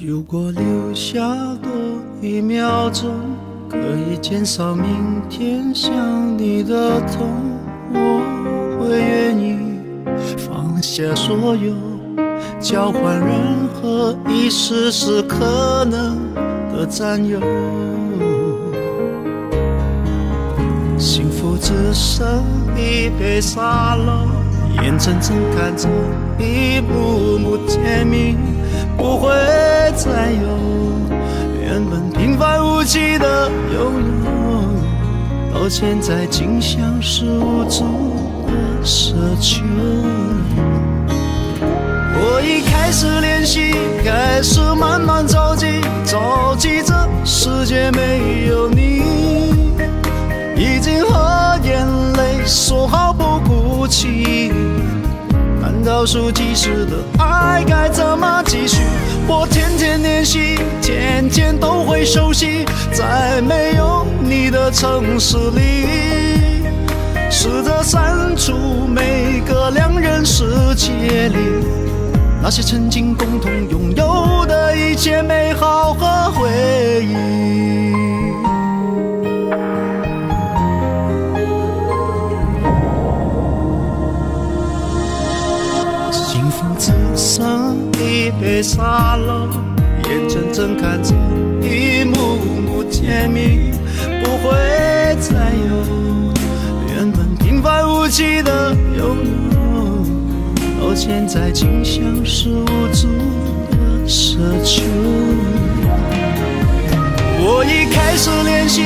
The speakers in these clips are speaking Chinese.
如果留下多一秒钟，可以减少明天想你的痛，我会愿意放下所有，交换任何一丝丝可能的占有。幸福只剩一杯沙漏，眼睁睁看着一幕幕甜蜜不会再有，原本平凡无奇的拥有，到现在竟像是无助的奢求。我已开始练习，开始慢慢着急，着急这世界没有你，已经和眼泪说好不哭泣，看倒数计时的爱该怎么继续？我天天练习，天天都会熟悉，在没有你的城市里，试着删除每个两人世界里那些曾经共同拥有的一切美好和回忆。幸福只剩一杯沙漏，眼睁睁看着一幕幕甜蜜不会再有，原本平凡无奇的拥有，到现在竟像是无助的奢求。我已开始练习，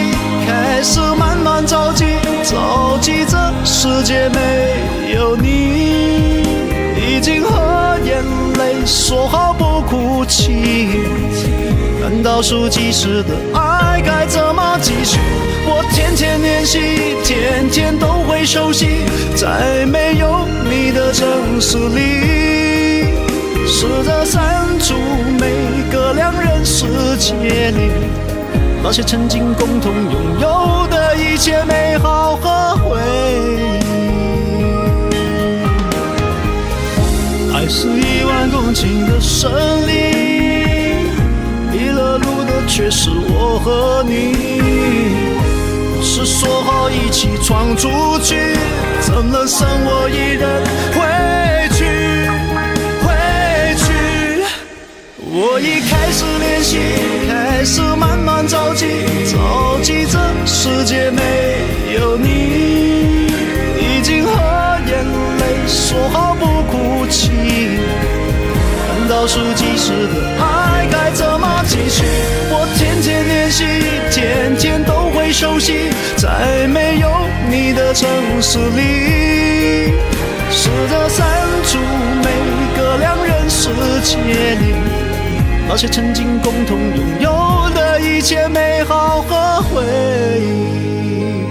开始慢慢着急，着急这世界没有你，已经和眼泪说好不哭泣，看倒数计时的爱该怎么继续？我天天练习，天天都会熟悉，在没有你的城市里，试着删除每个两人世界里那些曾经共同拥有的一切美好和回忆。爱是10000公顷的森林，迷了路的却是我和你，是说好一起闯出去，怎能剩我一人回去？我已开始练习，开始慢慢着急，着急这世界没有你，已经和眼泪说好不哭泣，看倒数计时的爱该怎么继续？我天天练习，天天都会熟悉，在没有你的城市里，试着删除每个两人世界里那些曾经共同拥有的一切美好和回忆，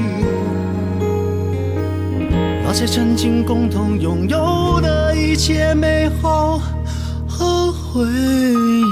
那些曾经共同拥有的一切美好和回忆。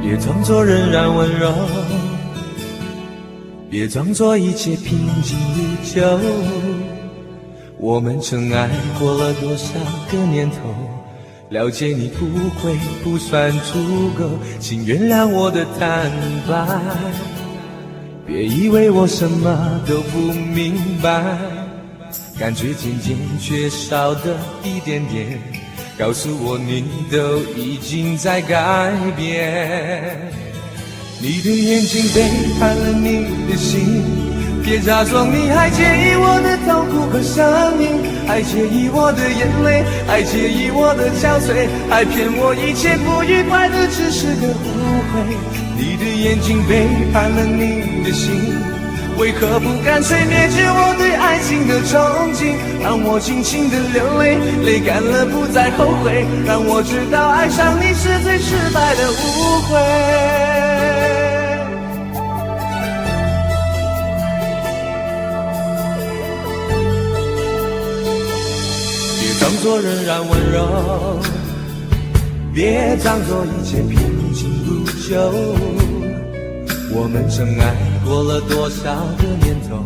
别装作仍然温柔，别装作一切平静如旧。我们曾爱过了多少个年头，了解你不会不算足够，请原谅我的坦白，别以为我什么都不明白，感觉渐渐缺少的一点点，告诉我你都已经在改变。你的眼睛背叛了你的心，别假装你还介意我的痛苦和伤心，还介意我的眼泪，还介意我的憔悴，还骗我一切不愉快的只是个误会。你的眼睛背叛了你的心，为何不干脆灭绝我对爱情的憧憬，让我尽情的流泪，泪干了不再后悔，让我知道爱上你是最失败的误会。别装作仍然温柔，别装作一切平静如旧，我们曾爱过了多少个年头，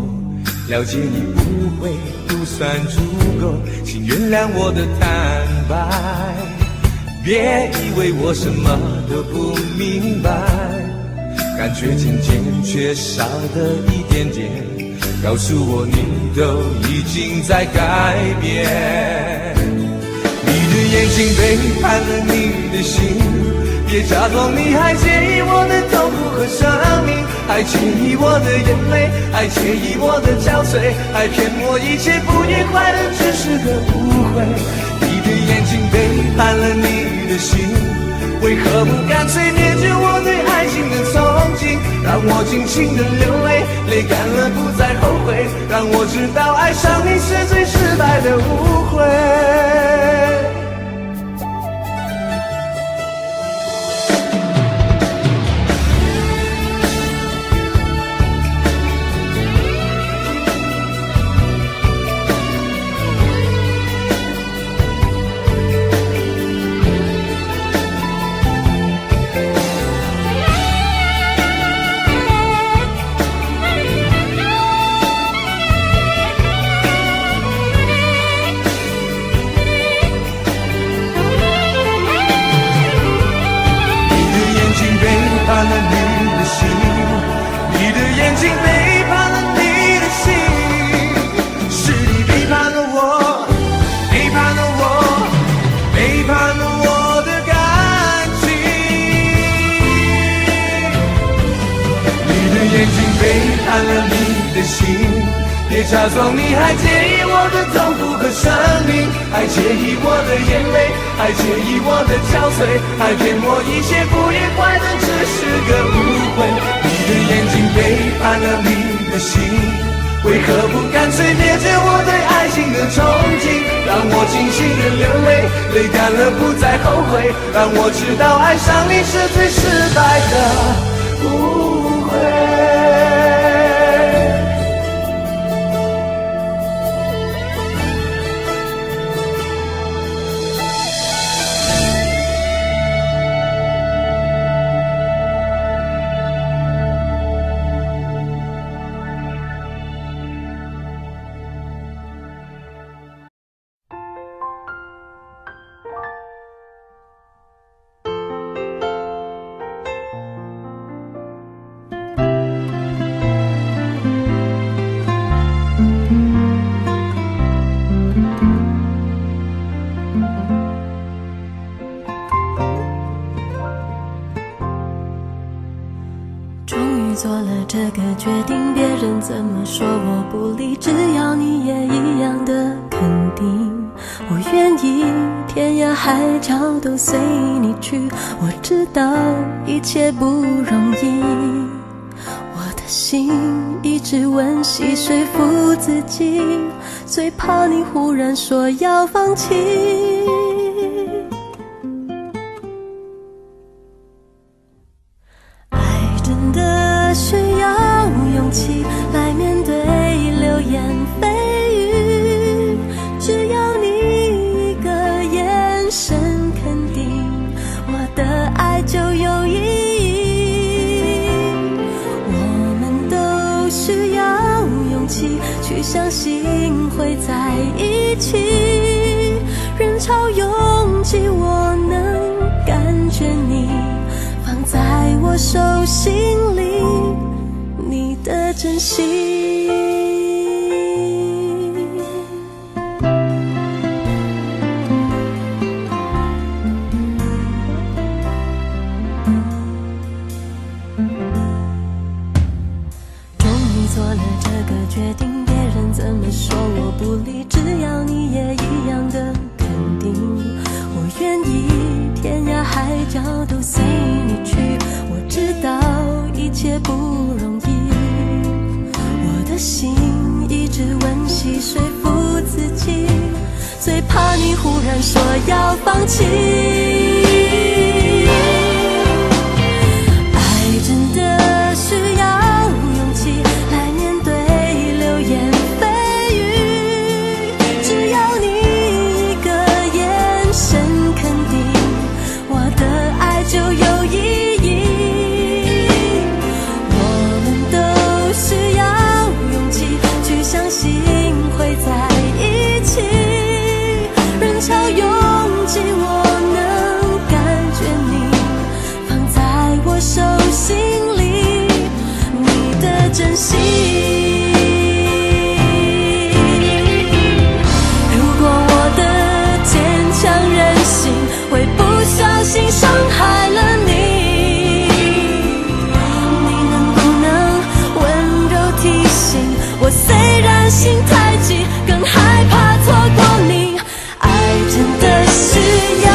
了解你不会不算足够，请原谅我的坦白，别以为我什么都不明白，感觉渐渐缺少的一点点，告诉我你都已经在改变。你的眼睛背叛了你的心，别假装你还介意我的痛苦和生命，还介意我的眼泪，还介意我的憔悴，还骗我一切不愉快的只是个误会。你的眼睛背叛了你的心，为何不干脆灭绝我对爱情的憧憬，让我尽情的流泪，泪干了不再后悔，让我知道爱上你是最失败的误会。别假装你还介意我的痛苦和生命，还介意我的眼泪，还介意我的憔悴，还骗我一切不愉快的只是个误会。你的眼睛背叛了你的心，为何不干脆灭绝我对爱情的憧憬，让我尽情的流泪，泪干了不再后悔，让我知道爱上你是最失败的误会。做了这个决定，别人怎么说我不理，只要你也一样的肯定，我愿意天涯海角都随你去。我知道一切不容易，我的心一直温习说服自己，最怕你忽然说要放弃。需要勇气来面对流言蜚语，只要你一个眼神肯定，我的爱就有意义。我们都需要勇气去相信会在一起，人潮拥挤我能感觉你放在我手心里，你的真心。 ，最怕你忽然说要放弃。爱真的需要勇气来面对流言蜚语，只要你一个眼神肯定，我的爱就有意义。我们都需要勇气去相信会在一起，人潮拥挤，我能感觉你放在我手心里，你的真心。如果我的坚强任性会不小心伤害了你，你能不能温柔提醒我，虽然心太急，更害怕错过你。爱真的需要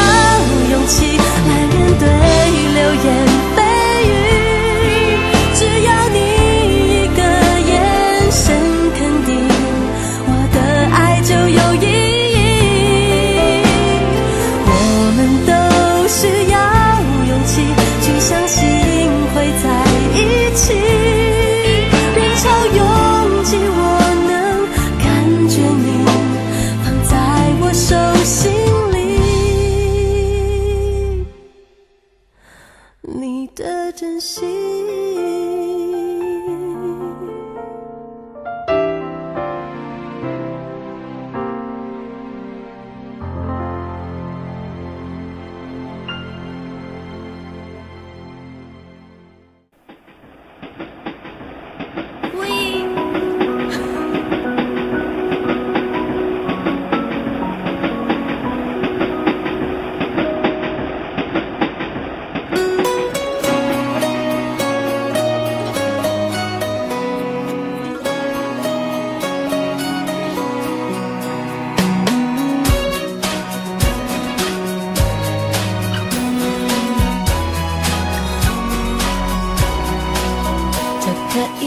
勇气来面对流言蜚语，只要你一个眼神肯定，我的爱就有意义。我们都需要勇气去相信会在一起，人潮拥挤，我能感觉你放在我手心里，你的真心。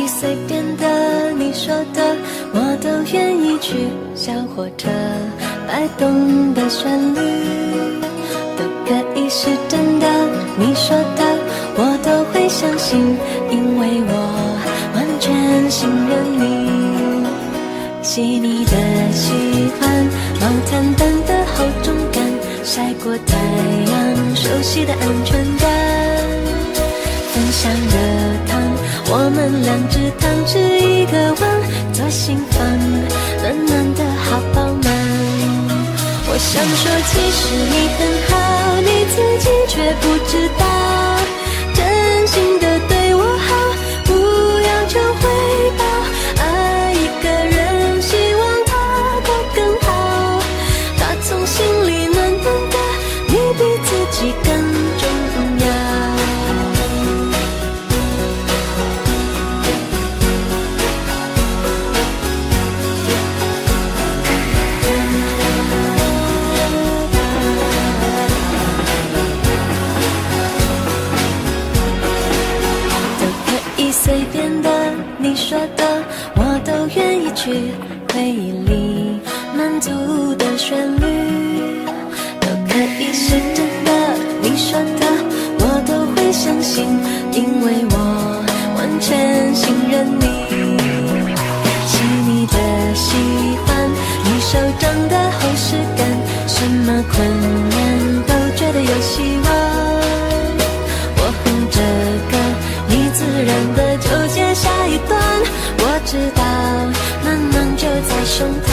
随便的，你说的，我都愿意去。小火车摆动的旋律，都可以是真的。你说的，我都会相信，因为我完全信任你。细腻的喜欢，毛毯般的厚重感，晒过太阳，熟悉的安全感。分享热汤，我们两只汤匙一个碗，左心房，暖暖的好饱满。我想说其实你很好，你自己却不知道，真心的对我好，不要求回报。爱一个人，希望他过更好，打从心里暖暖的，你比自己更重要。随便的，你说的，我都愿意去。回忆里满足的旋律，都可以是真的。你说的，我都会相信，因为我完全信任你。细腻的喜欢，你手掌的厚实感，什么困难都觉得有希望。我哼着歌，你自然的就接下一段，我知道暖暖就在胸膛。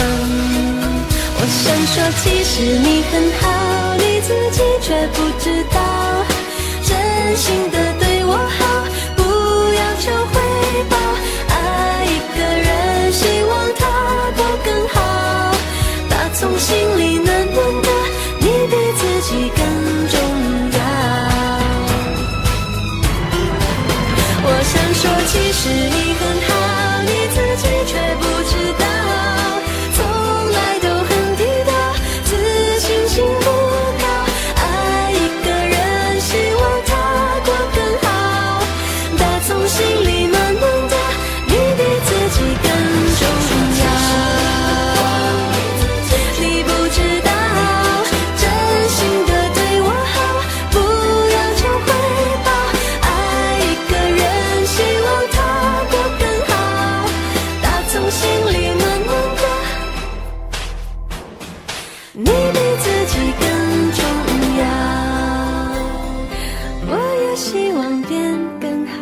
我想说其实你很好，你自己却不知道，真心的对我好，不要求回报。爱一个人，希望他过更好，打从心里暖暖的，你比自己更重要。我想说其实你很好，你自己却不知道，从来都很低调，自信心不高。爱一个人，希望他过更好，打从心里暖暖的，你比自己更重要。你不你比自己更重要，我也希望变更好。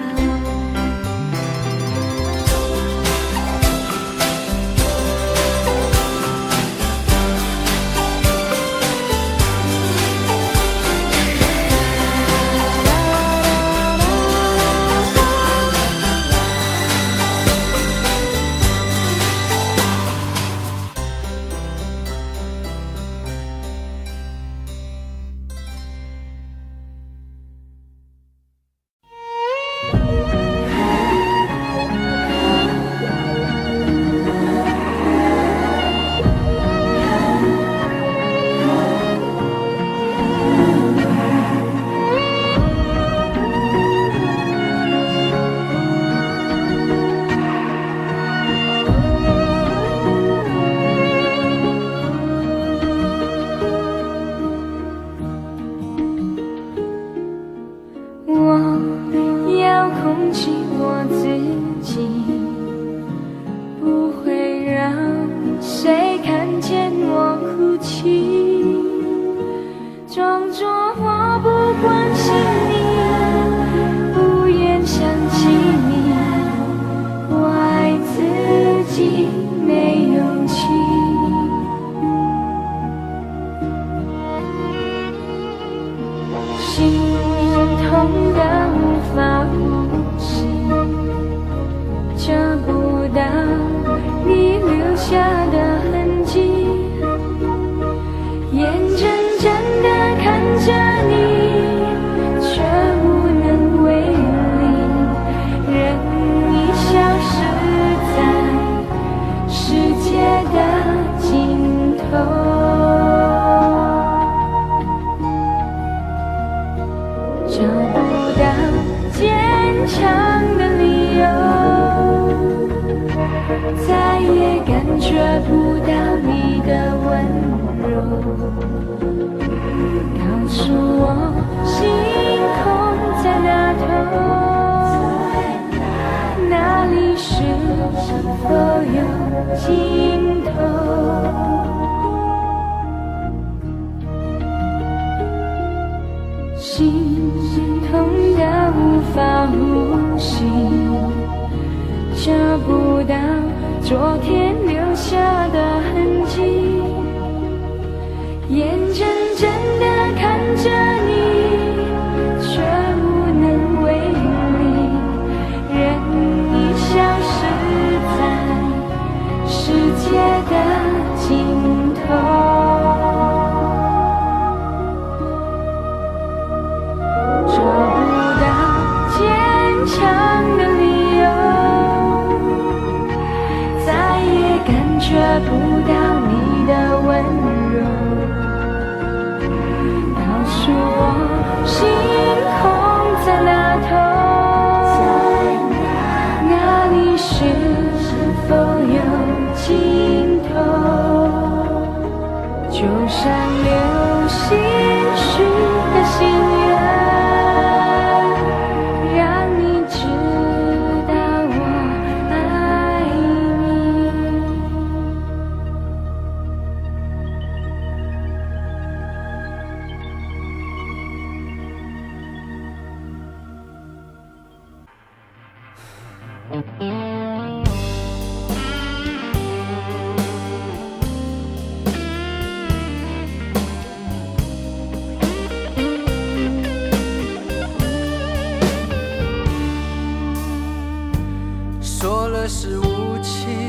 说了是无情，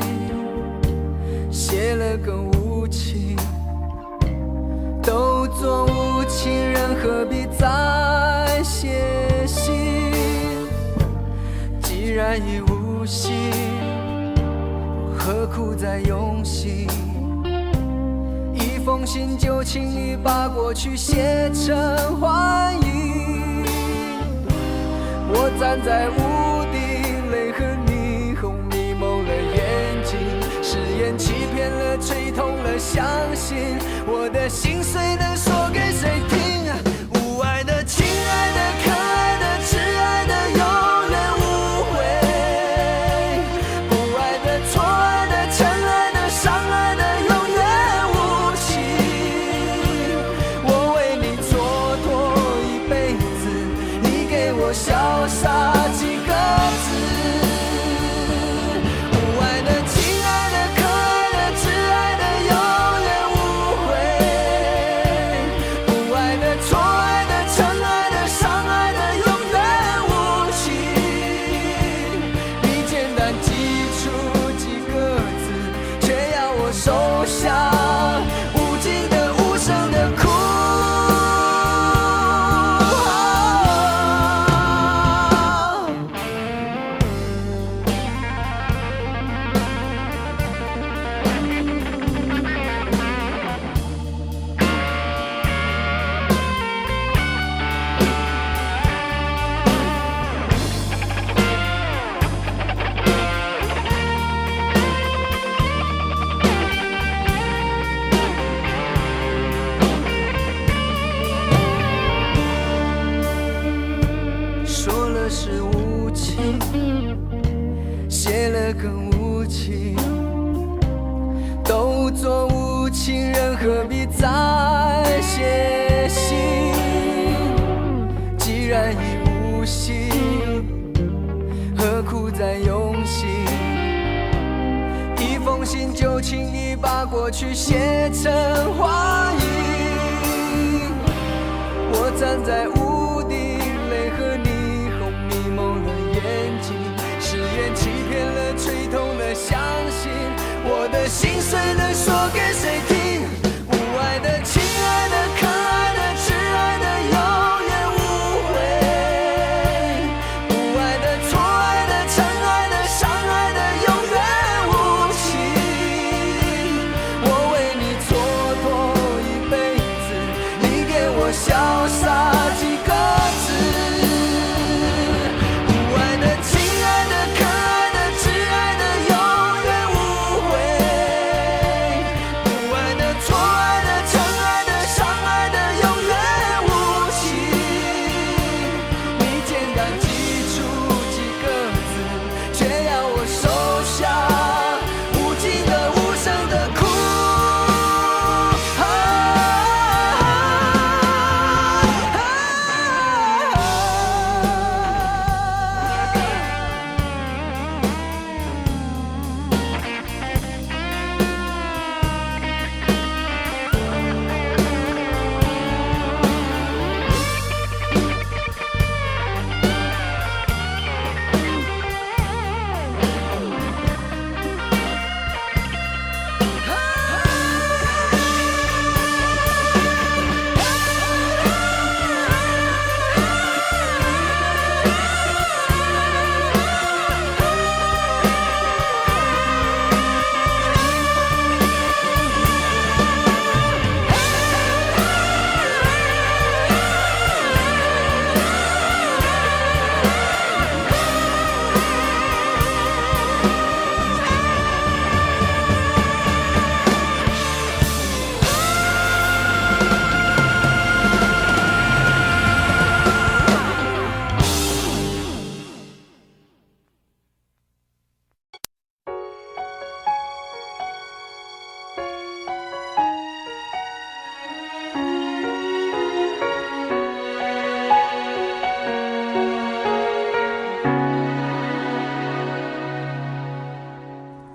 写了更无情，都做无情人，何必再写信？既然已无心，何苦再用心？一封信就请你把过去写成幻影。我站在屋顶，泪和霓虹迷蒙了眼睛，誓言欺骗了，吹痛了，相信我的心碎能说给谁听？无爱的、亲爱的、可爱的、挚爱的，永远无悔；不爱的、错爱的、真爱的、伤害的，永远无情。情人何必再写信？既然已无心，何苦再用心？一封信就轻易把过去写成画影。我站在屋顶，泪和霓虹迷蒙了眼睛，誓言欺骗了，吹痛了，相信我的心碎了，说给谁听？无爱的、亲爱的、可爱的、挚爱的，永远无悔；不爱的、错爱的、疼爱的、伤害的，永远无情。我为你蹉跎一辈子，你给我潇洒几个字？无爱的、亲爱的、可爱的、挚爱的，永远无悔；不爱的、错爱的、疼爱的、伤害的，永远无情。你简单记住几个字，却要我收下无尽的、无声的哭。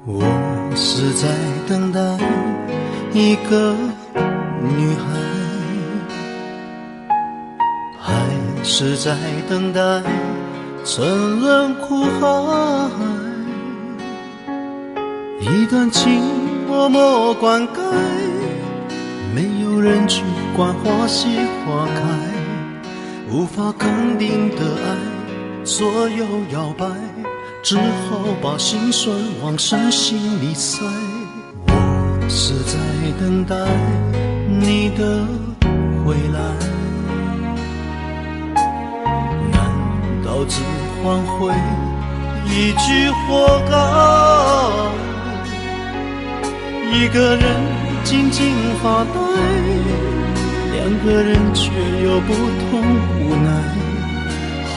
我是在等待一个女孩，还是在等待沉沦苦海？一段情默默灌溉，没有人去管花谢花开，无法肯定的爱左右摇摆，只好把心酸往深心里塞。我是在等待你的回来，难道只换回一句活该？一个人静静发呆，两个人却有不同无奈。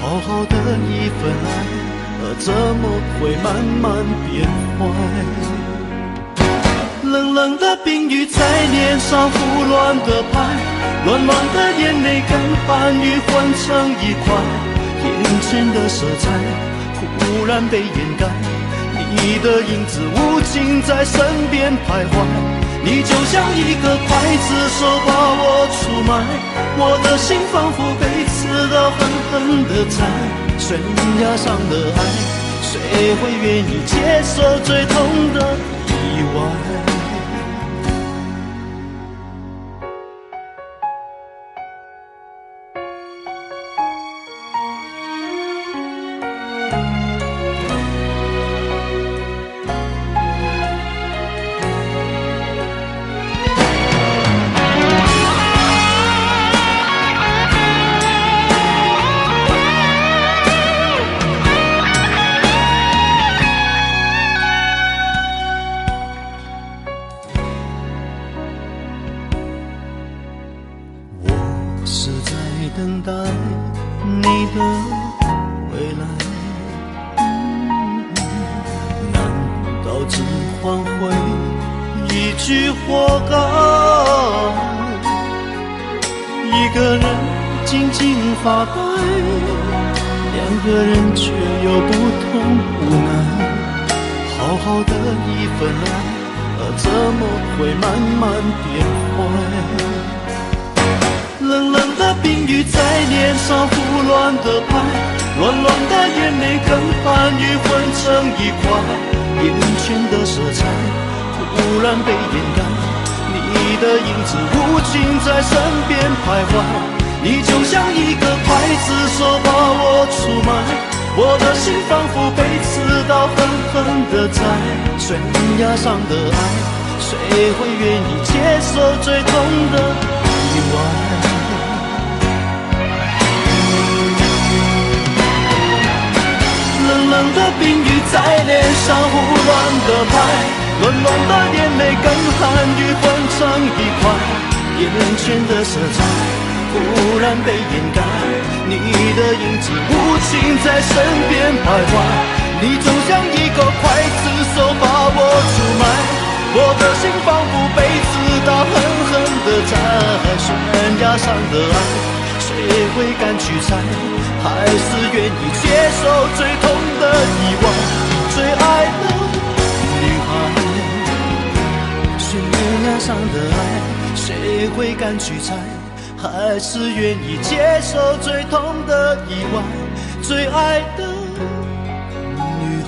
好好的一份爱，怎么会慢慢变坏？冷冷的冰雨在脸上胡乱的拍，乱乱的眼泪跟寒雨混成一块，眼前的色彩忽然被掩盖，你的影子无情在身边徘徊。你就像一个刽子手把我出卖，我的心仿佛被刺刀狠狠地宰，悬崖上的爱，谁会愿意接受最痛的意外？是在等待你的未来，难道只换回一句许活该。一个人静静发呆，两个人却有不同无奈。好好的一份爱，怎么会慢慢变坏？冷冷的冰雨在脸上胡乱的拍，乱乱的眼泪跟寒雨混成一块，眼前的色彩忽然被掩盖，你的影子无情在身边徘徊，你就像一个刽子手把我出卖，我的心仿佛被刺刀狠狠地宰，悬崖上的爱，谁会愿意接受最痛的意外？冷冷的冰雨在脸上胡乱的拍，乱乱的眼泪跟寒雨混成一块，眼前的色彩忽然被掩盖，你的影子无情在身边徘徊，你就像一个刽子手把我出卖，我的心仿佛被刺刀狠狠地宰，悬崖上的爱，谁会敢去猜？还是愿意接受最痛的意外？最爱的女孩，悬崖上的爱，谁会敢去猜？还是愿意接受最痛的意外？最爱的女孩。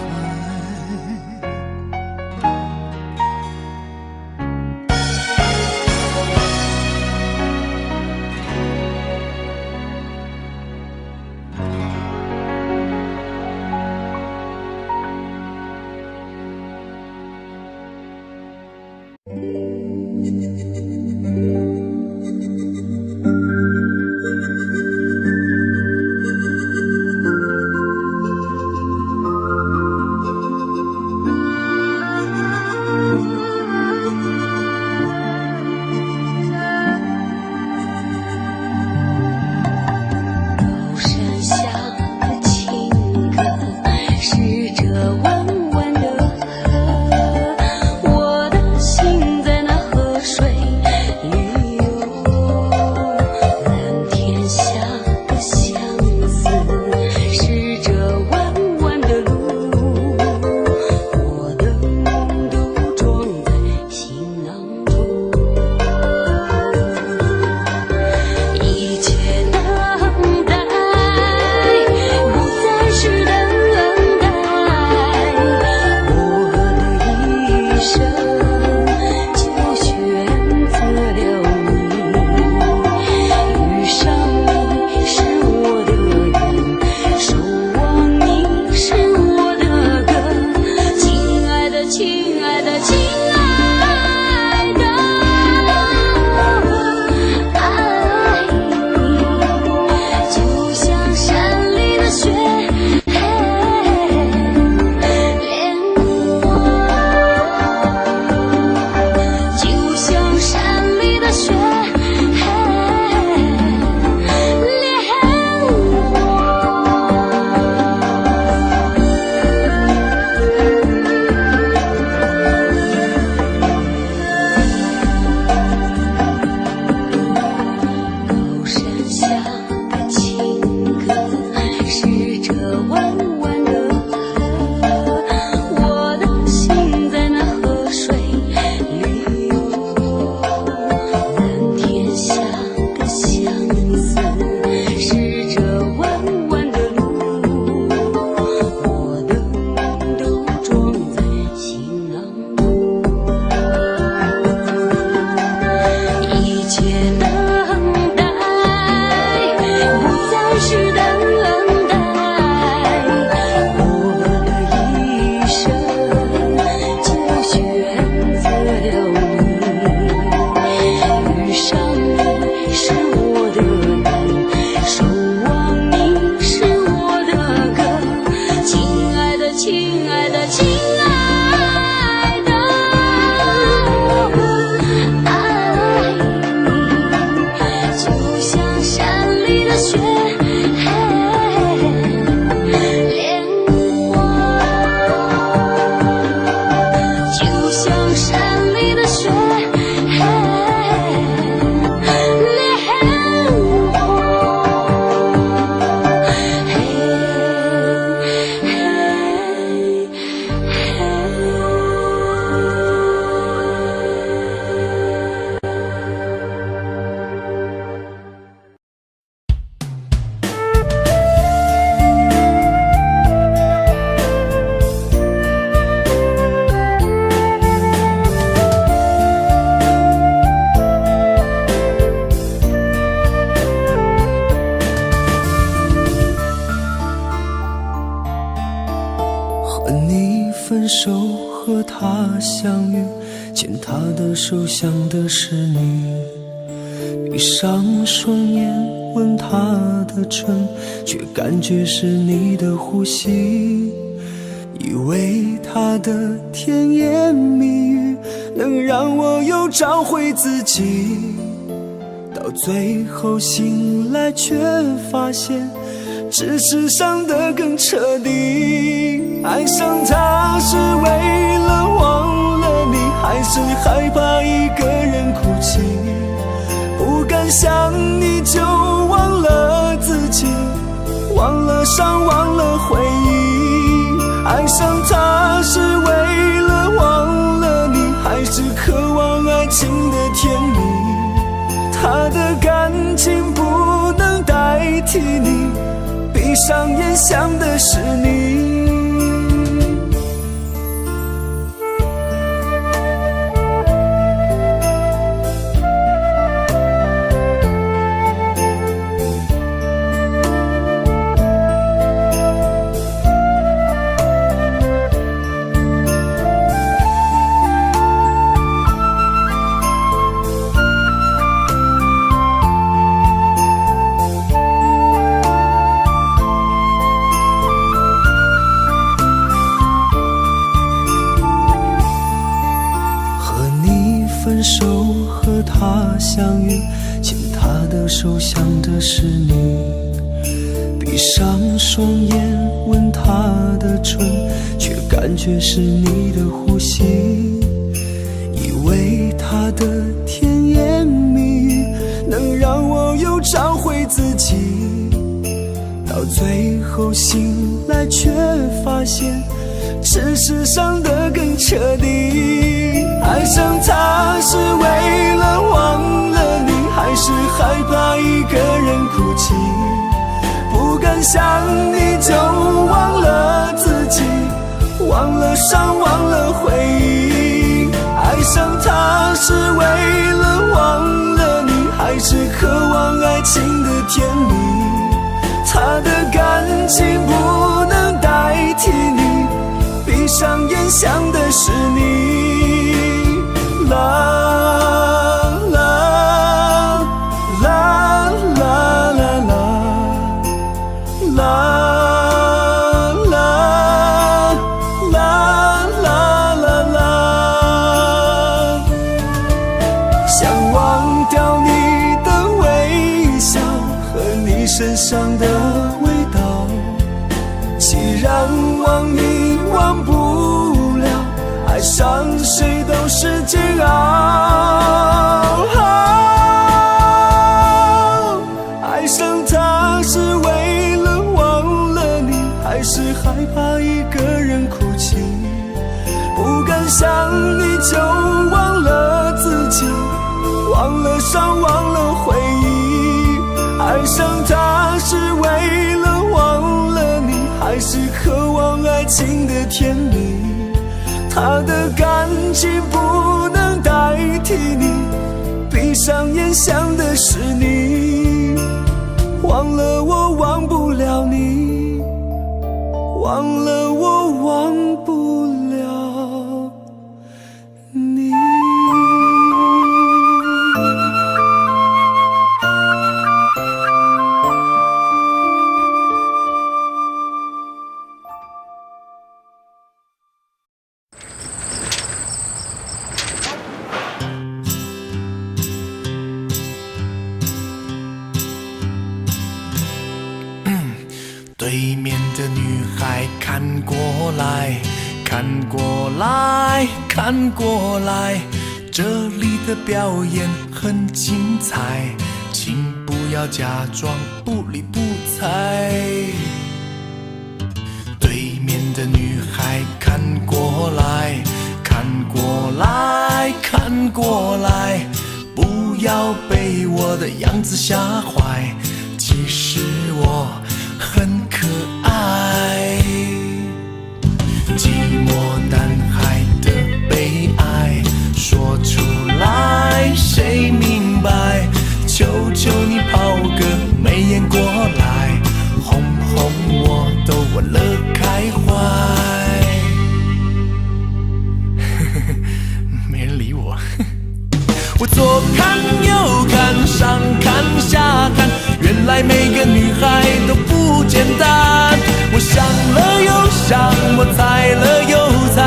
手想的是你，闭上双眼吻她的唇，却感觉是你的呼吸。以为他的甜言蜜语能让我又找回自己，到最后醒来却发现只是伤得更彻底。爱上他是为了忘了你，还是害怕一个人哭泣？不敢想你就忘了自己，忘了伤，忘了回忆。爱上他是为了忘了你，还是渴望爱情的甜蜜？他的感情不能代替你，闭上眼想的是你。分手和他相遇，牵他的手想的是你，闭上双眼吻他的唇，却感觉是你的呼吸。以为他的甜言蜜语能让我又找回自己，到最后醒来却发现只是伤得更彻底。爱上他是为了忘了你，还是害怕一个人哭泣？不敢想你就忘了自己，忘了伤，忘了回忆。爱上他是为了忘了你，还是渴望爱情的甜蜜？他的感情不能代替你，闭上眼想的是你。啦啦啦啦啦啦啦啦啦啦啦，想忘掉你的微笑和你身上的味道，既然忘你忘不了，爱上谁都是煎熬。爱上他是为了忘了你，还是害怕一个人哭泣？不敢想你就忘了自己，忘了伤，忘了回忆。爱上他是为了忘了你，还是渴望爱情的甜蜜？他的感情不能代替你，闭上眼想的是你。忘了我忘不了你，忘了我忘不了你。对面的女孩看过来，看过来，看过来，这里的表演很精彩，请不要假装不理不睬。对面的女孩看过来，看过来，看过来，不要被我的样子吓坏，其实我很可爱。寂寞男孩的悲哀说出来谁明白？求求你抛个媚眼过来，哄哄我都忘了开怀。没人理我。来每个女孩都不简单。我想了又想，我猜了又猜，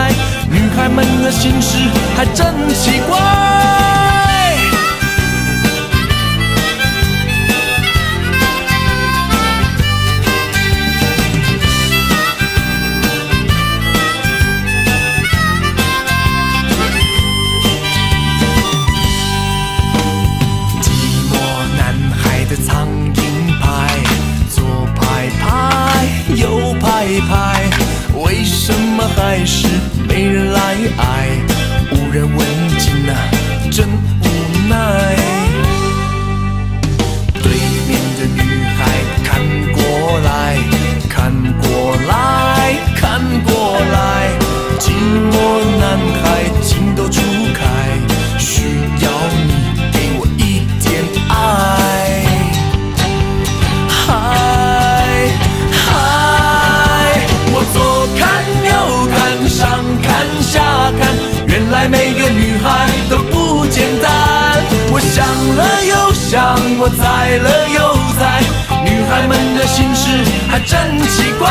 女孩们的心事还真奇怪。苍蝇拍，左拍拍，右拍拍，为什么还是没人来爱？无人问津啊，真无奈。对面的女孩看过来，看过来，看过来，寂寞男孩情窦初开，需要你给我一点爱。左看右看，上看下看，原来每个女孩都不简单。我想了又想，我猜了又猜，女孩们的心事还真奇怪。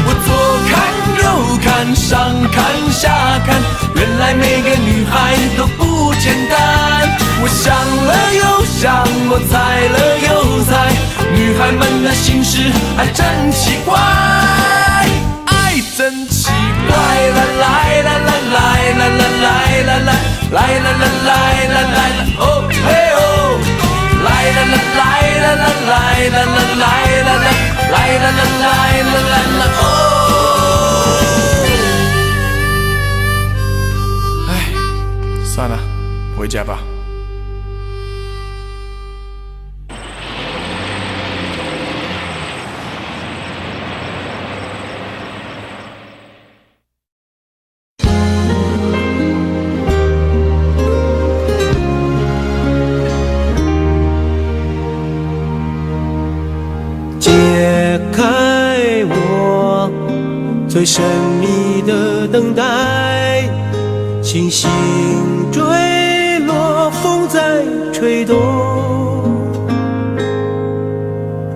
我左看右看，上看下看，原来每个女孩都不简单。我想了又想，我猜了又猜，女孩们的心事还真奇怪。真奇怪，啦啦啦啦啦啦啦啦啦啦啦啦啦啦啦，哦嘿哦，来啦啦来啦啦来啦啦来啦啦来啦啦来啦啦啦哦。哎，算了，回家吧。解开我最神秘的等待，星星坠落，风在吹动，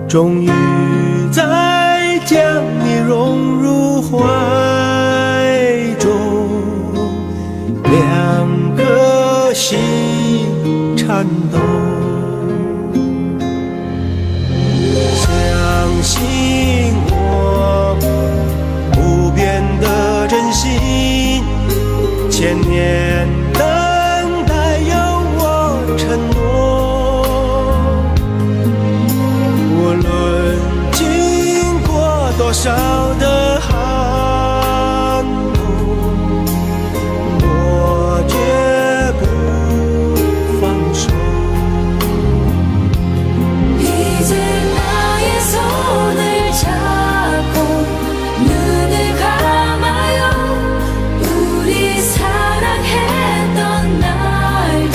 终于再将你融入怀中，两颗心颤抖。相信我不变的真心，千年等待有我承诺。无论经过多少的寒冬，我绝不放手。손을 잡고 눈을 감아요. 우리 사랑했던 날들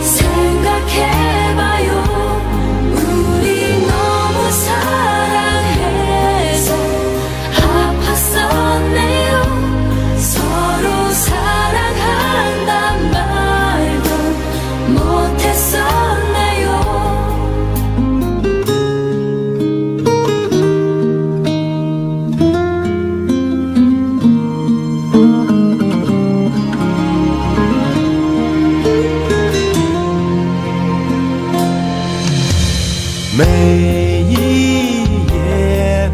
생각해봐요. 우리 너무 사랑해서 아팠었네요. 서로 사랑한단 말도 못했었네요.每一夜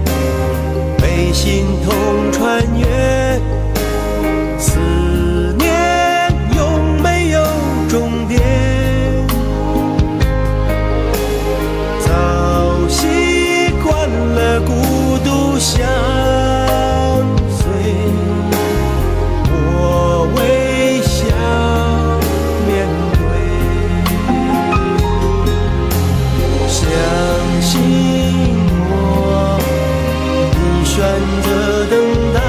被心痛穿越，思念永没有终点，早习惯了孤独相随，我微笑面对，相信我，你选择等待。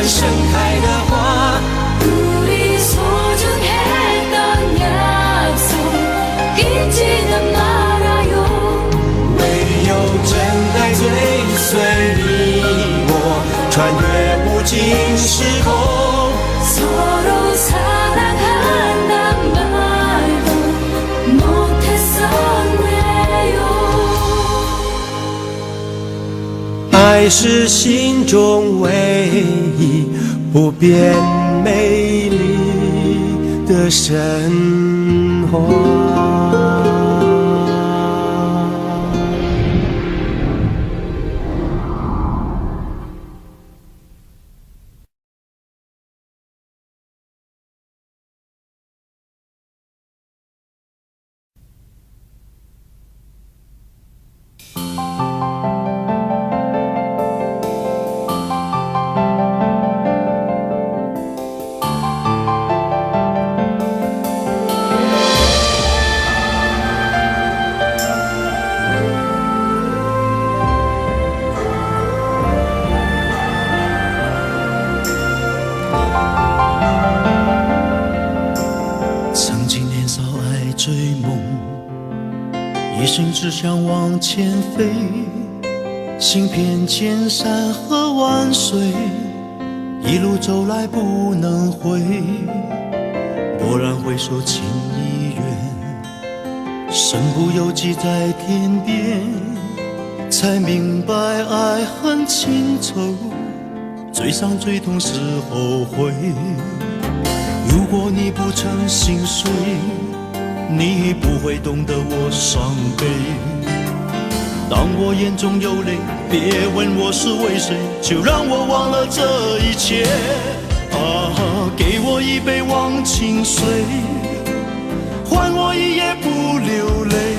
般盛开的花。 우리 소중했던 약속 잊지는 말아요. 唯有真爱追随你我，穿越无尽时空。 서로 사랑한단 말도 못했었네요. 爱是心中唯一不变美丽的神话。一生只想往前飞，行遍千山和万水，一路走来不能回。蓦然回首，情已远，身不由己在天边，才明白爱恨情仇，最伤最痛是后悔。如果你不曾心碎，你不会懂得我伤悲。当我眼中有泪，别问我是为谁，就让我忘了这一切。给我一杯忘情水，换我一夜不流泪。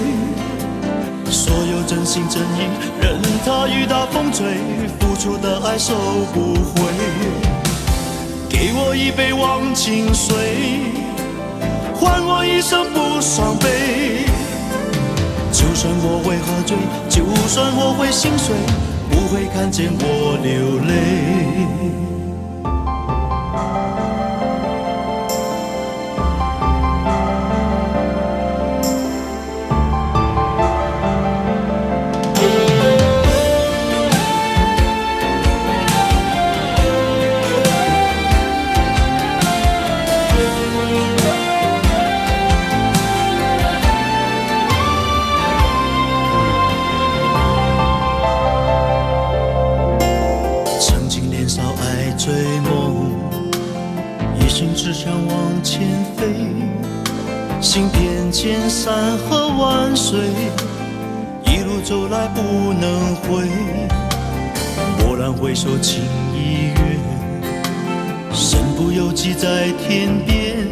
所有真心真意，任它雨打风吹，付出的爱收不回。给我一杯忘情水，换我一生不伤悲。就算我会喝醉，就算我会心碎，不会看见我流泪。只想往前飞，行遍千山和万水，一路走来不能回。蓦然回首，情已远，身不由己在天边，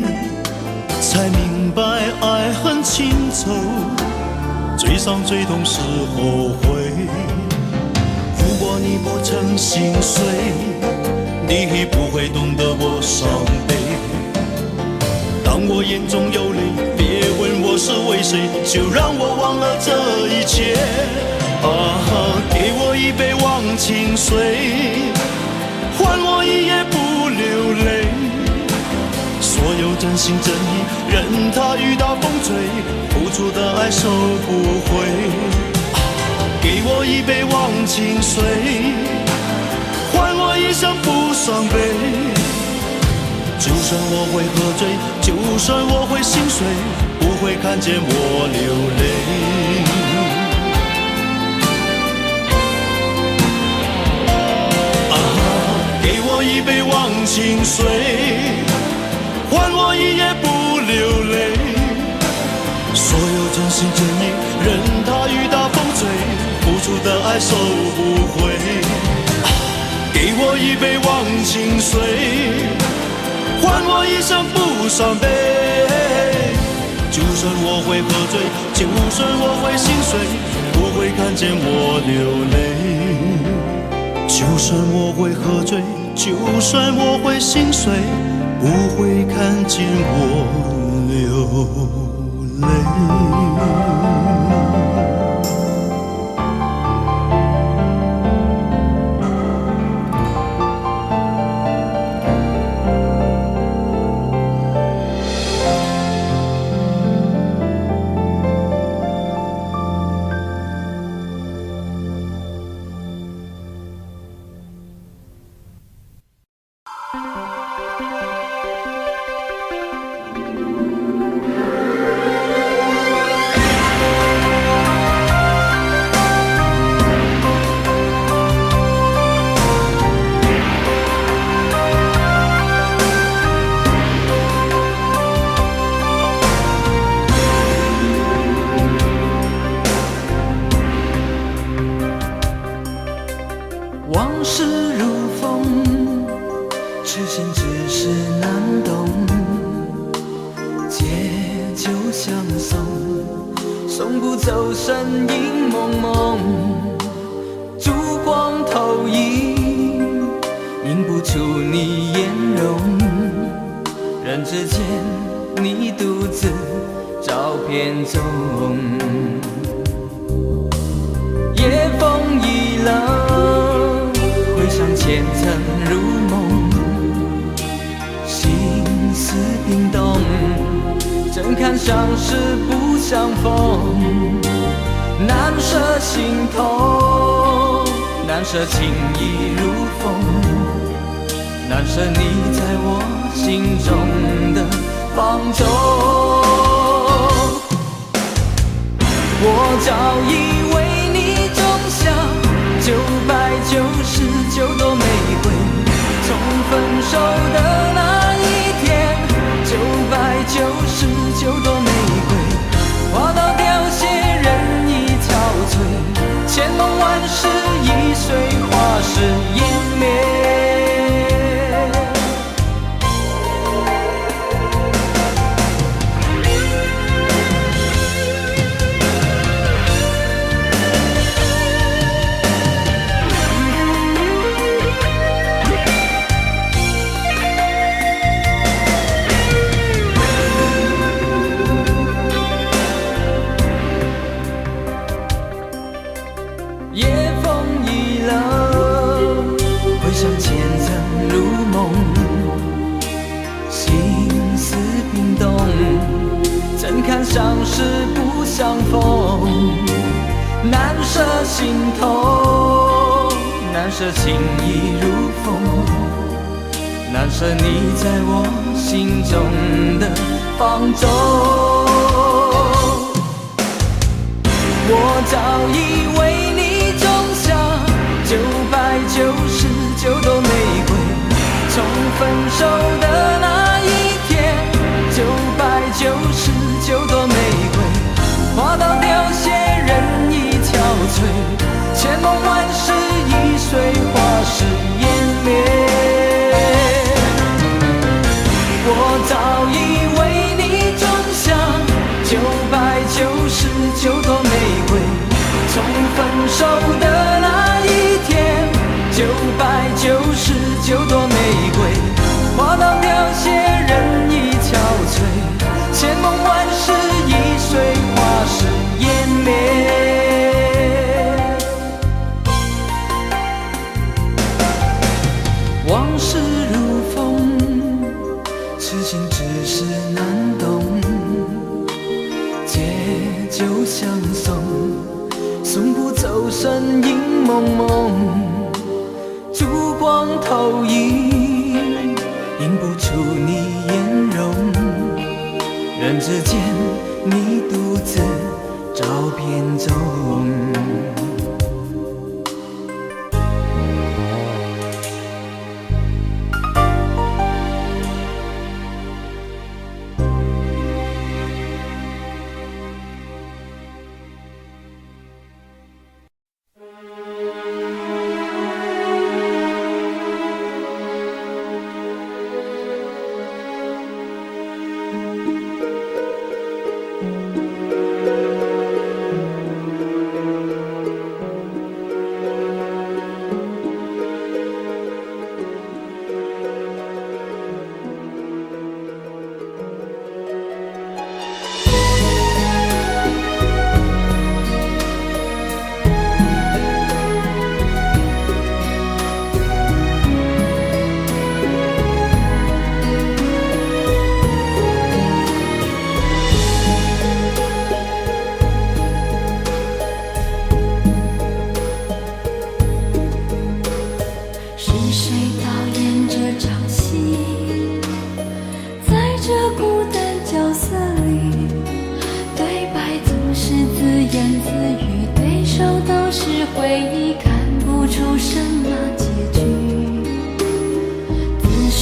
才明白爱恨情仇，最伤最痛是后悔。如果你不曾心碎，你不会懂得我伤悲。当我眼中有泪，别问我是为谁，就让我忘了这一切。给我一杯忘情水，换我一夜不流泪。所有真心真意，任它雨打风吹，付出的爱收不回。给我一杯忘情水，换我一生不伤悲。就算我会喝醉，就算我会心碎，不会看见我流泪。给我一杯忘情水，换我一夜不流泪。所有真心真意，任它雨打风吹，付出的爱收不回。给我一杯忘情水，换我一生不伤悲。就算我会喝醉，就算我会心碎，不会看见我流泪。就算我会喝醉，就算我会心碎，不会看见我流泪。往事如风，痴心只是难懂。借酒相送，送不走身影蒙蒙。烛光投影，映不出你颜容。人之间，你独自照片中。夜风已冷，回想前尘如梦，心思冰冻，怎堪相识不相逢？难舍心头，难舍情意如风，难舍你在我心中的放纵。我早已为你种下999朵玫瑰，从分手的那一天，999朵玫瑰花到凋谢，人已憔悴，千梦万世易碎，花事湮灭。夜风已冷，回想前尘如梦，心思冰冻，怎堪相识不相逢？难舍心头，难舍情意如风，难舍你在我心中的放纵。我早已为你种下999朵玫瑰，从分手的那一天，999朵玫瑰花到凋谢，人已憔悴，千梦万世易碎，花事湮灭。我早已为你种下999朵玫瑰，从分手的那一天，999朵玫瑰花到凋谢，人已憔悴，千梦万世易碎，花事湮灭。往事如风，痴心只是难懂。借酒相送，送不走身影蒙蒙。烛光投影，映不出你颜容。人之间，你独自照片中。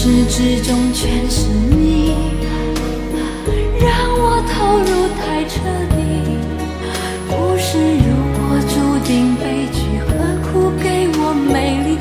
始至终全是你，让我投入太彻底。故事如果注定悲剧，何苦给我美丽？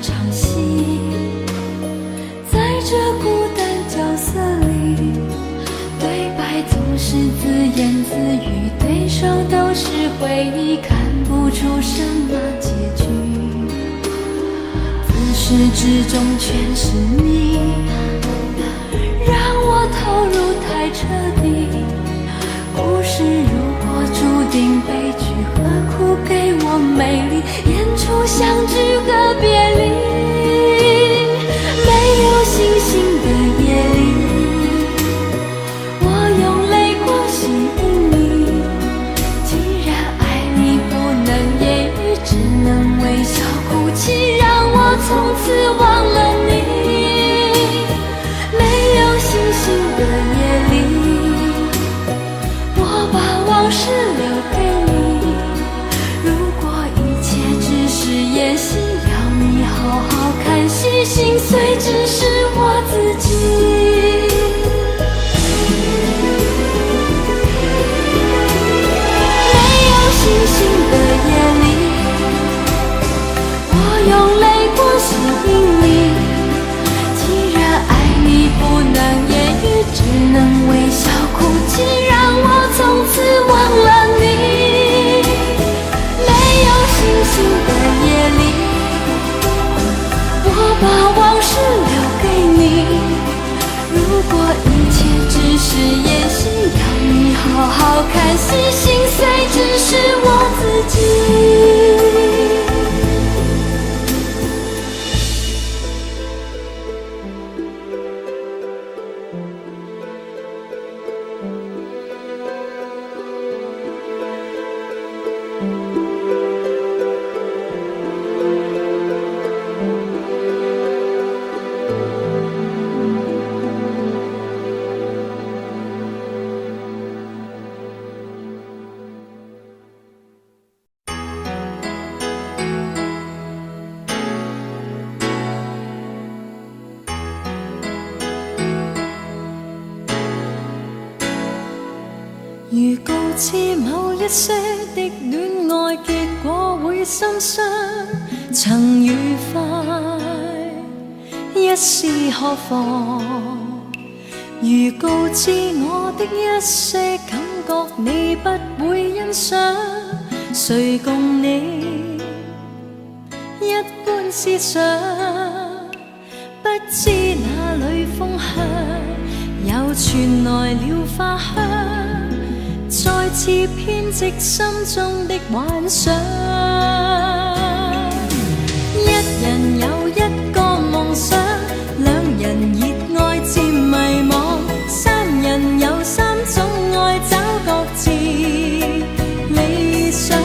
场戏，在这孤单角色里，对白总是自言自语，对手都是回忆，看不出什么结局。自始至终全是你，让我投入太彻底。故事如果注定悲剧，何苦给我美丽演出相聚和别离？没有星星的夜里，我用泪光吸引你。既然爱你不能言语，只能微笑哭泣，让我从此忘了你。没有星星的夜里，我把往事留给你。如果一切只是演戏，要你好好看戏，心碎只是我自己。没有星星的夜里，我用泪光吸引你。既然爱你不能言语，只能微笑哭泣，让我从此忘了你。没有星星的夜里，我把往事留给你。如果一切只是演戏，要你好好看戏，心碎只是我自己。如告知某一些的戀愛結果會心傷，曾愉快一試何妨？如告知我的一些感覺你不會欣賞，誰共你一般思想？不知哪裏風香，又傳來了花香，再次編織心中的幻想。一人有一個夢想，兩人熱愛漸迷惘，三人有三種愛找各自理想。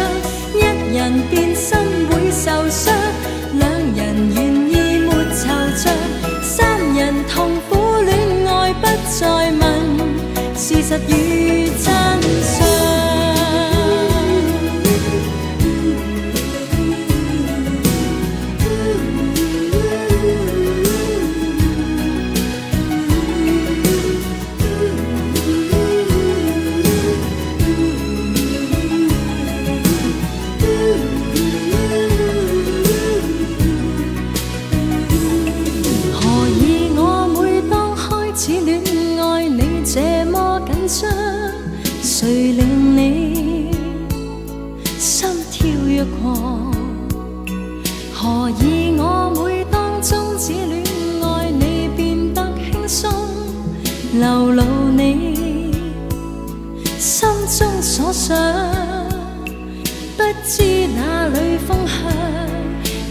一人變心會受傷，兩人願意沒惆悵，三人痛苦戀愛不再問事實與真相。何以我每當開始戀愛你這麼緊張？誰令你心跳躍狂？何以我每當終止戀愛你變得輕鬆？流露你心中所想，不知哪裏風香，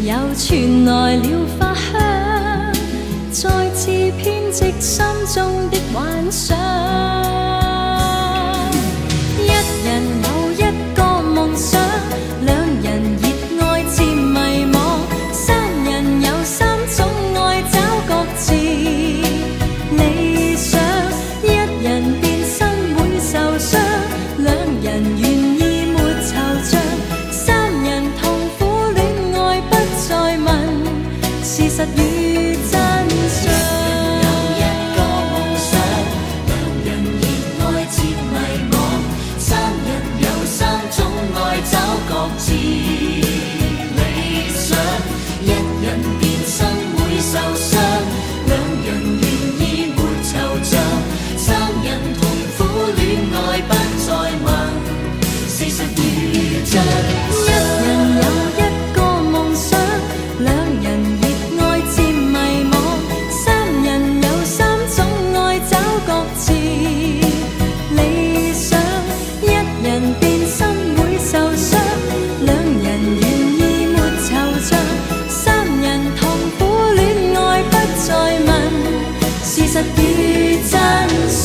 又傳來了花香，再次編織心中的幻想。一人有一個夢想，兩人熱愛漸迷惘，三人有三種愛找各自理想。一人變心會受傷，兩人願意沒惆悵，三人痛苦戀愛不再問事實與真相。有一個夢想，兩人熱着。一人有一個夢想，兩人熱愛漸迷惘，三人有三種愛找各自理想。一人變心會受傷，兩人願意沒惆悵，三人痛苦戀愛不再問事實與真相。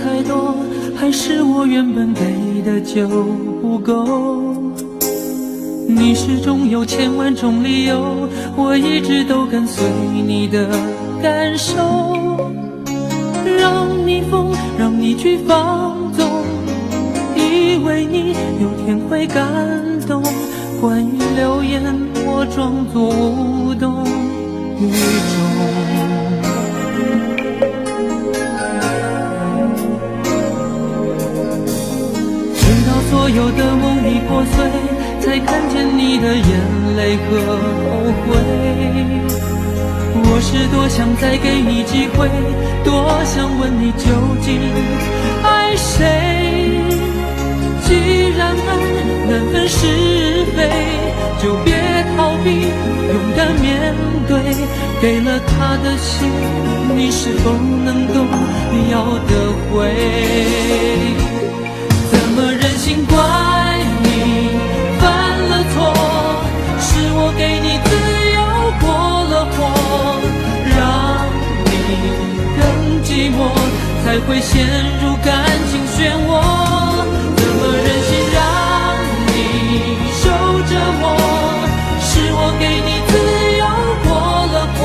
太多，还是我原本给的就不够？你始终有千万种理由，我一直都跟随你的感受，让你疯，让你去放纵，以为你有天会感动。关于流言，我装作无动于衷。所有的梦已破碎，才看见你的眼泪和后悔。我是多想再给你机会，多想问你究竟爱谁。既然爱难分是非，就别逃避，勇敢面对。给了他的心，你是否能够要得回？怎么忍心怪你犯了错？是我给你自由过了火，让你更寂寞，才会陷入感情漩涡。怎么忍心让你受折磨？是我给你自由过了火。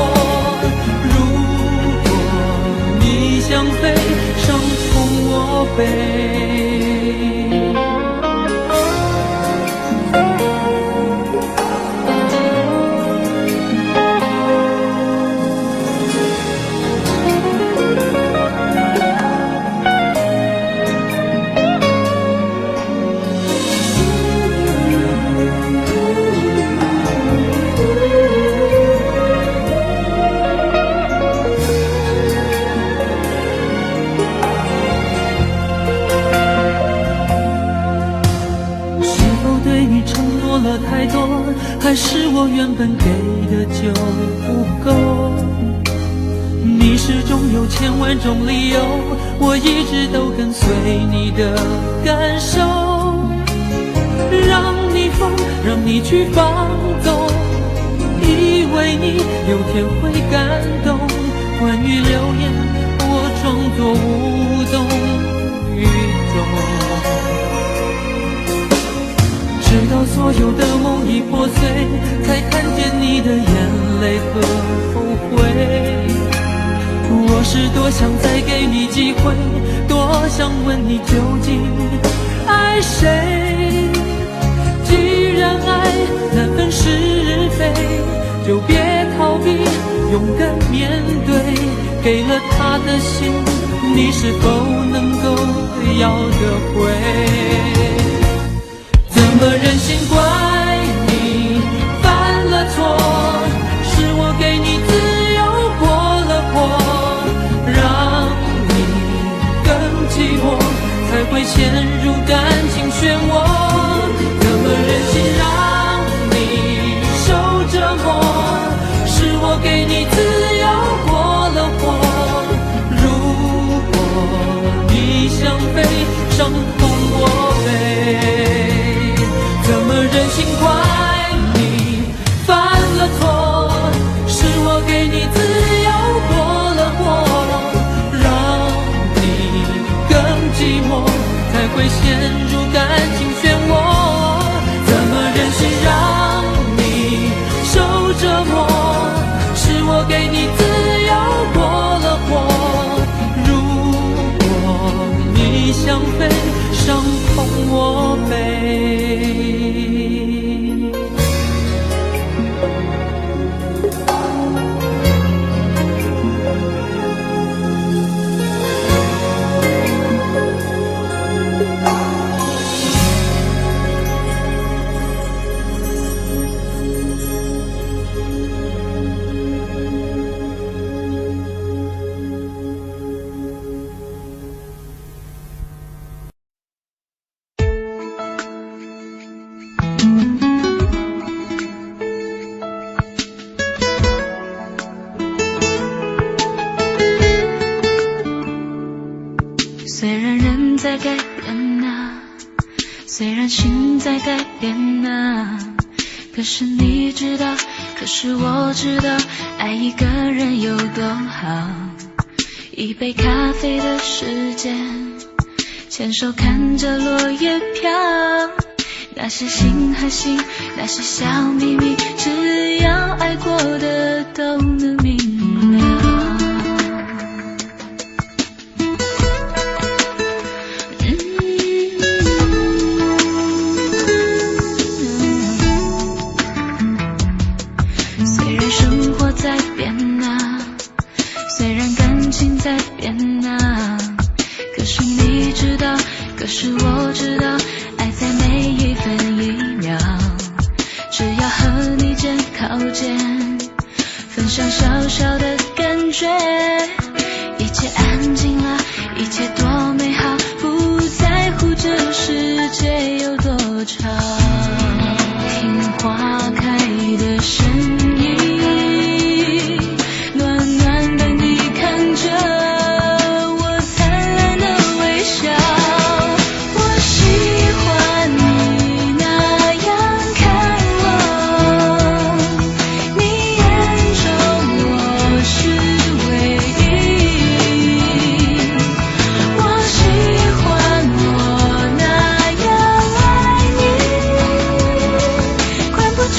如果你想飞，伤从我背。太多，还是我原本给的就不够？你始终有千万种理由，我一直都跟随你的感受，让你疯，让你去放纵，以为你有天会感动。关于流言，我装作无动于衷。直到所有的梦已破碎，才看见你的眼泪和后悔。我是多想再给你机会，多想问你究竟爱谁。既然爱难分是非，就别逃避，勇敢面对。给了他的心，你是否能够要得回？怎么忍心怪你犯了错？是我给你自由过了火，让你更寂寞，才会陷入感情漩涡。怎么忍心让你受折磨？是我给你自由过了火。如果你想飞，伤痛我背。怎么忍心怪你犯了错？是我会陷入感情漩涡。怎么忍心让你受折磨？是我给你自由过了火。如果你想飞，伤痛我背。虽然人在改变啊，虽然心在改变啊，可是你知道，可是我知道，爱一个人有多好。一杯咖啡的时间，牵手看着落叶飘，那是心和心，那是小秘密，只要爱过的都能明了。虽然生活在变啊，虽然感情在变啊，可是你知道，可是我知道，爱在每一分一秒，只要和你肩靠肩，分享小小的感觉，一切安静了，一切多美好，不在乎这世界有多长。听花开的声音，暖暖的你看着我灿烂的微笑。我喜欢你那样看我，你眼中我是唯一。我喜欢我那样爱你，管不住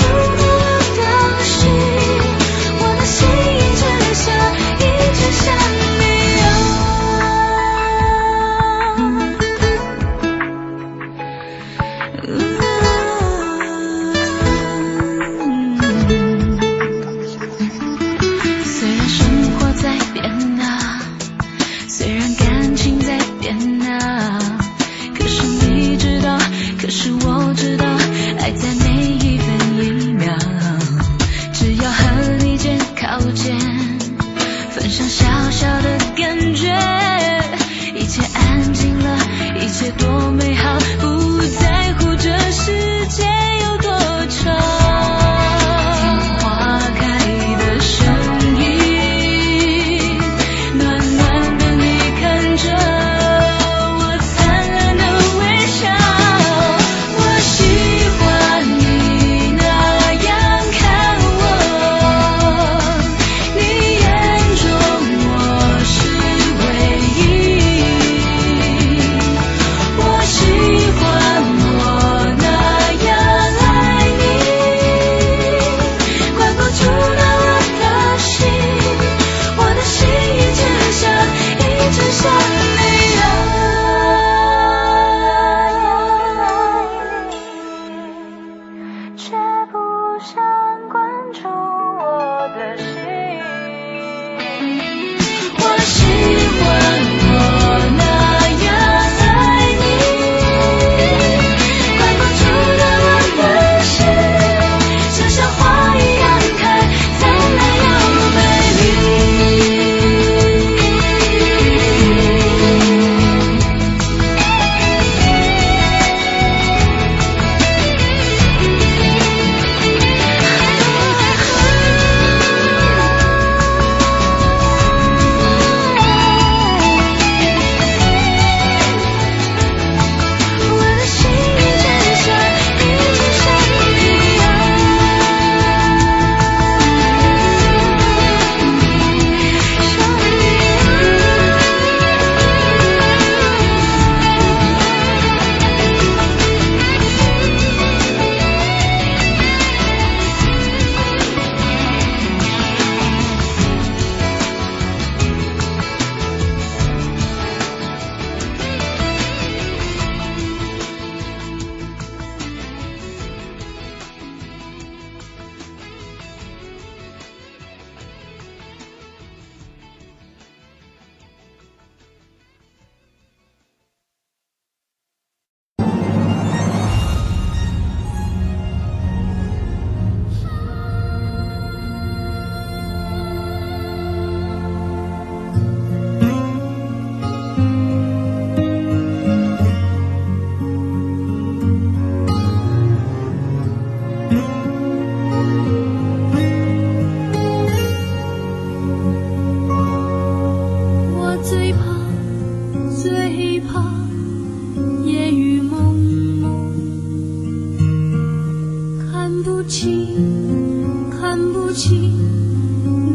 不清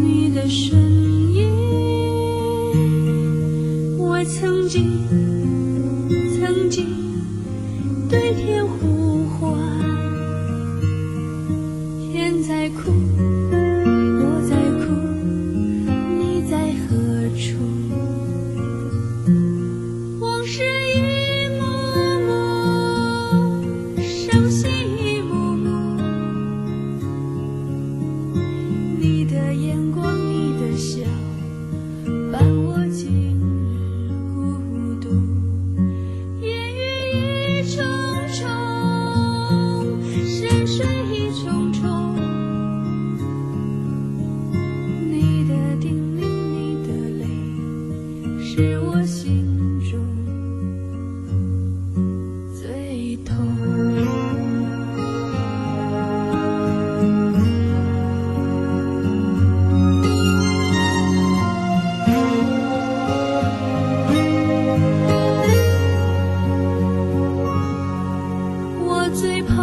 你的身影。我曾经对天呼唤，天在哭，我在哭，你在何处？往事一幕幕，伤心一幕幕，你的眼光，你的笑，伴我今日孤独。烟雨一重重，山水一重重，你的叮咛，你的泪，是我心中最痛。我最怕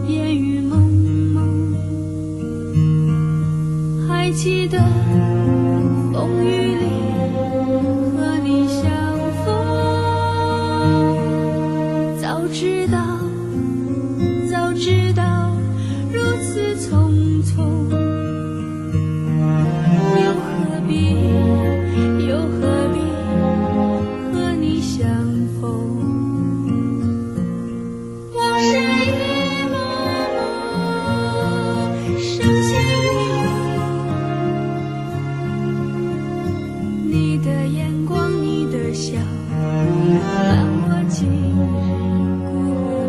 烟雨蒙蒙，还记得风雨里和你相逢。早知道如此匆匆，又何必和你相逢？往事一幕幕，伤心一幕幕，你的眼光，你的笑，伴我今日孤独。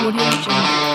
Audio Jungle.